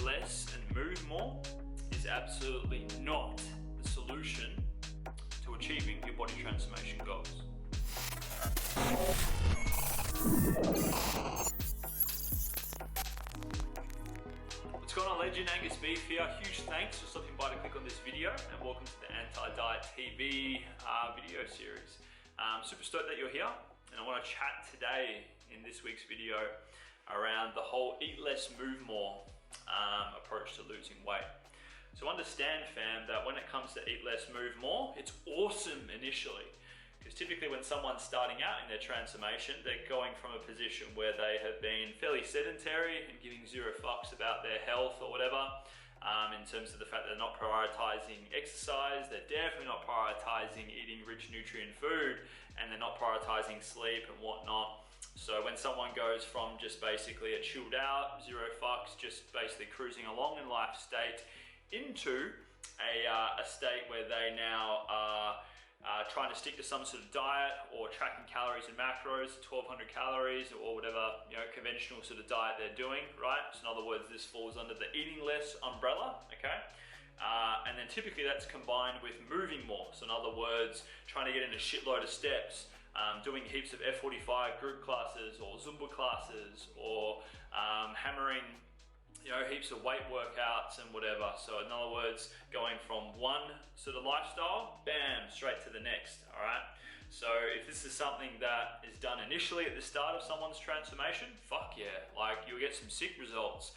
eat less and move more is absolutely not the solution to achieving your body transformation goals. What's going on, legend? Angus Beef here. Huge thanks for stopping by to click on this video, and welcome to the Anti-Diet TV video series. Super stoked that you're here, and I want to chat today in this week's video around the whole eat less, move more approach to losing weight. So understand, fam, that when it comes to eat less, move more, it's awesome initially. Because typically when someone's starting out in their transformation, they're going from a position where they have been fairly sedentary and giving zero fucks about their health or whatever, in terms of the fact that they're not prioritizing exercise, they're definitely not prioritizing eating rich nutrient food, and they're not prioritizing sleep and whatnot. So when someone goes from just basically a chilled out, zero fucks, just basically cruising along in life state into a state where they now are trying to stick to some sort of diet or tracking calories and macros, 1200 calories or whatever, conventional sort of diet they're doing, right? So in other words, this falls under the eating less umbrella, okay? And then typically that's combined with moving more. So in other words, trying to get in a shitload of steps, doing heaps of F45 group classes or Zumba classes, or hammering heaps of weight workouts and whatever. So in other words, going from one sort of lifestyle, bam, straight to the next, all right? So if this is something that is done initially at the start of someone's transformation, fuck yeah, like you'll get some sick results,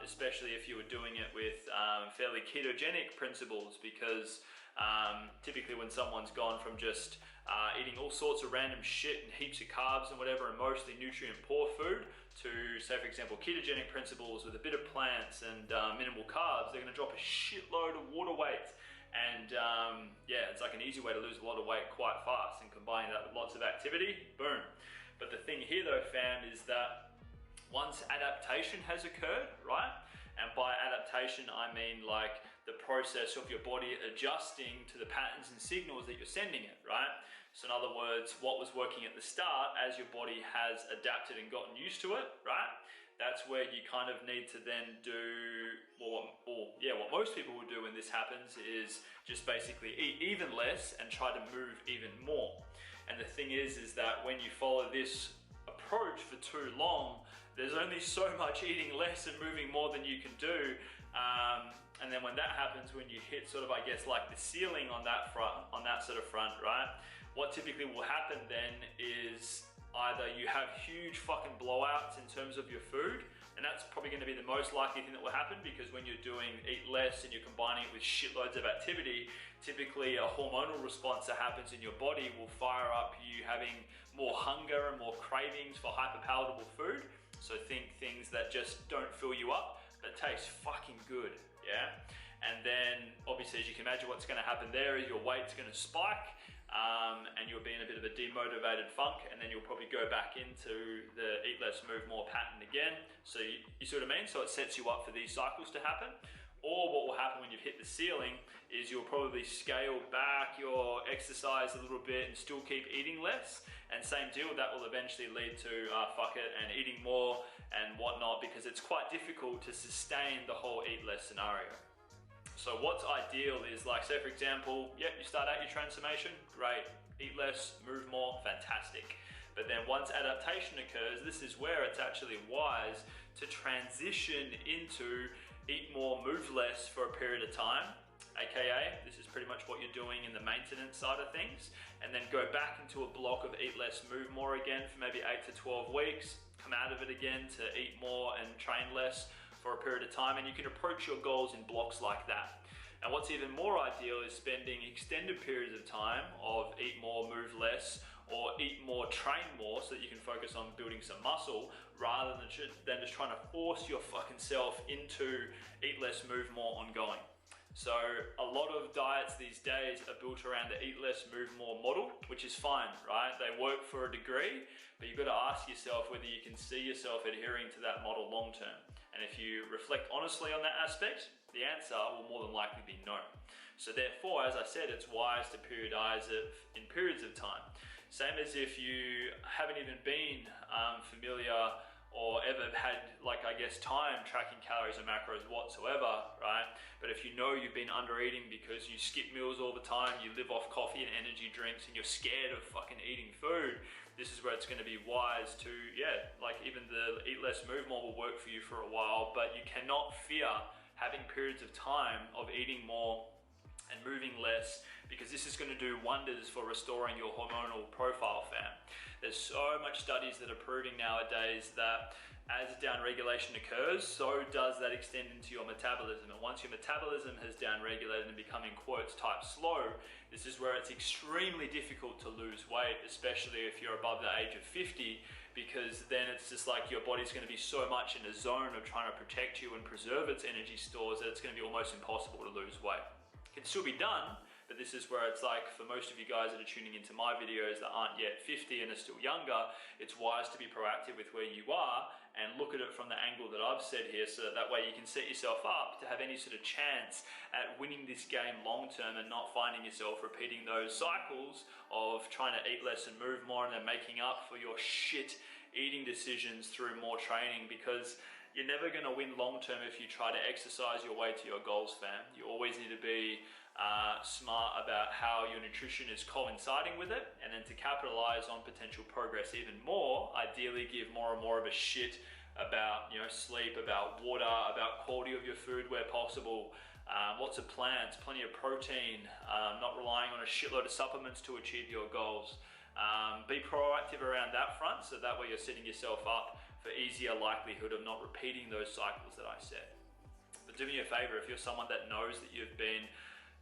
especially if you were doing it with fairly ketogenic principles, because typically when someone's gone from just eating all sorts of random shit and heaps of carbs and whatever, and mostly nutrient poor food, to say for example ketogenic principles with a bit of plants and minimal carbs, they're going to drop a shitload of water weight. And yeah, it's like an easy way to lose a lot of weight quite fast, and combining that with lots of activity, boom. But the thing here though, fam, is that once adaptation has occurred, right? And by adaptation, I mean like the process of your body adjusting to the patterns and signals that you're sending it, right? So in other words, what was working at the start, as your body has adapted and gotten used to it, right? That's where you kind of need to then do, what most people will do when this happens is just basically eat even less and try to move even more. And the thing is that when you follow this approach for too long, there's only so much eating less and moving more than you can do, and then when that happens, when you hit sort of, I guess, like the ceiling on that sort of front, right, what typically will happen then is either you have huge fucking blowouts in terms of your food, and that's probably going to be the most likely thing that will happen, because when you're doing eat less and you're combining it with shitloads of activity, typically a hormonal response that happens in your body will fire up you having more hunger and more cravings for hyperpalatable food. So think things that just don't fill you up, but taste fucking good, yeah? And then obviously, as you can imagine, what's going to happen there is your weight's going to spike, and you'll be in a bit of a demotivated funk, and then you'll probably go back into the eat less, move more pattern again. So you see what I mean? So it sets you up for these cycles to happen. Or what will happen when you've hit the ceiling is you'll probably scale back your exercise a little bit and still keep eating less. And same deal, that will eventually lead to fuck it and eating more and whatnot, because it's quite difficult to sustain the whole eat less scenario. So what's ideal is, like, say for example, you start out your transformation, great, eat less, move more, fantastic. But then once adaptation occurs, this is where it's actually wise to transition into eat more, move less for a period of time, aka this is pretty much what you're doing in the maintenance side of things, and then go back into a block of eat less, move more again for maybe 8 to 12 weeks, come out of it again to eat more and train less for a period of time, and you can approach your goals in blocks like that. And what's even more ideal is spending extended periods of time of eat more, move less, or eat more, train more, so that you can focus on building some muscle, rather than just trying to force your fucking self into eat less, move more ongoing. So a lot of diets these days are built around the eat less, move more model, which is fine, right? They work for a degree, but you've got to ask yourself whether you can see yourself adhering to that model long term. And if you reflect honestly on that aspect, the answer will more than likely be no. So therefore, as I said, it's wise to periodize it in periods of time. Same as if you haven't even been familiar or ever had, like, I guess, time tracking calories or macros whatsoever, right? But if you know you've been under eating because you skip meals all the time, you live off coffee and energy drinks, and you're scared of fucking eating food, this is where it's going to be wise to, yeah, like even the eat less, move more will work for you for a while, but you cannot fear having periods of time of eating more and moving less, because this is going to do wonders for restoring your hormonal profile, fam. There's so much studies that are proving nowadays that as downregulation occurs, so does that extend into your metabolism. And once your metabolism has downregulated and become, in quotes, type slow, this is where it's extremely difficult to lose weight, especially if you're above the age of 50, because then it's just like your body's going to be so much in a zone of trying to protect you and preserve its energy stores that it's going to be almost impossible to lose weight. It can still be done, but this is where it's like, for most of you guys that are tuning into my videos that aren't yet 50 and are still younger, it's wise to be proactive with where you are and look at it from the angle that I've said here, so that way you can set yourself up to have any sort of chance at winning this game long term and not finding yourself repeating those cycles of trying to eat less and move more and then making up for your shit eating decisions through more training, because you're never going to win long term if you try to exercise your way to your goals, fam. You always need to be smart about how your nutrition is coinciding with it, and then to capitalize on potential progress even more, ideally give more and more of a shit about, you know, sleep, about water, about quality of your food where possible, lots of plants, plenty of protein, not relying on a shitload of supplements to achieve your goals. Be proactive around that front, so that way you're setting yourself up for easier likelihood of not repeating those cycles that I said. But do me a favor, if you're someone that knows that you've been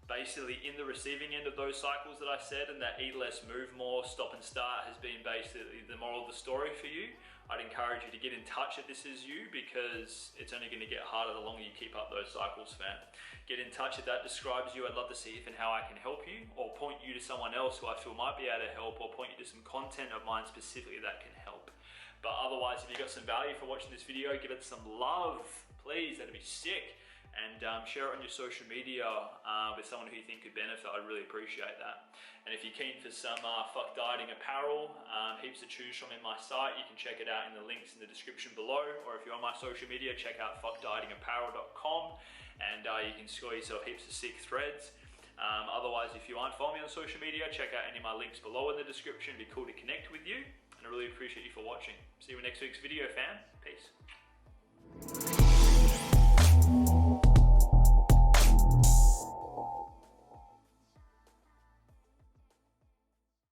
basically in the receiving end of those cycles that I said, and that eat less, move more, stop and start has been basically the moral of the story for you, I'd encourage you to get in touch if this is you, because it's only going to get harder the longer you keep up those cycles, fam. Get in touch if that describes you. I'd love to see if and how I can help you, or point you to someone else who I feel might be able to help, or point you to some content of mine specifically that can help. But otherwise, if you got some value for watching this video, give it some love, please, that'd be sick. And share it on your social media with someone who you think could benefit. I'd really appreciate that. And if you're keen for some fuck dieting apparel, heaps to choose from in my site, you can check it out in the links in the description below, or if you're on my social media, check out fuckdietingapparel.com, and you can score yourself heaps of sick threads. Otherwise, if you aren't following me on social media, check out any of my links below in the description. It'd be cool to connect with you, and I really appreciate you for watching. See you in next week's video, fam. Peace.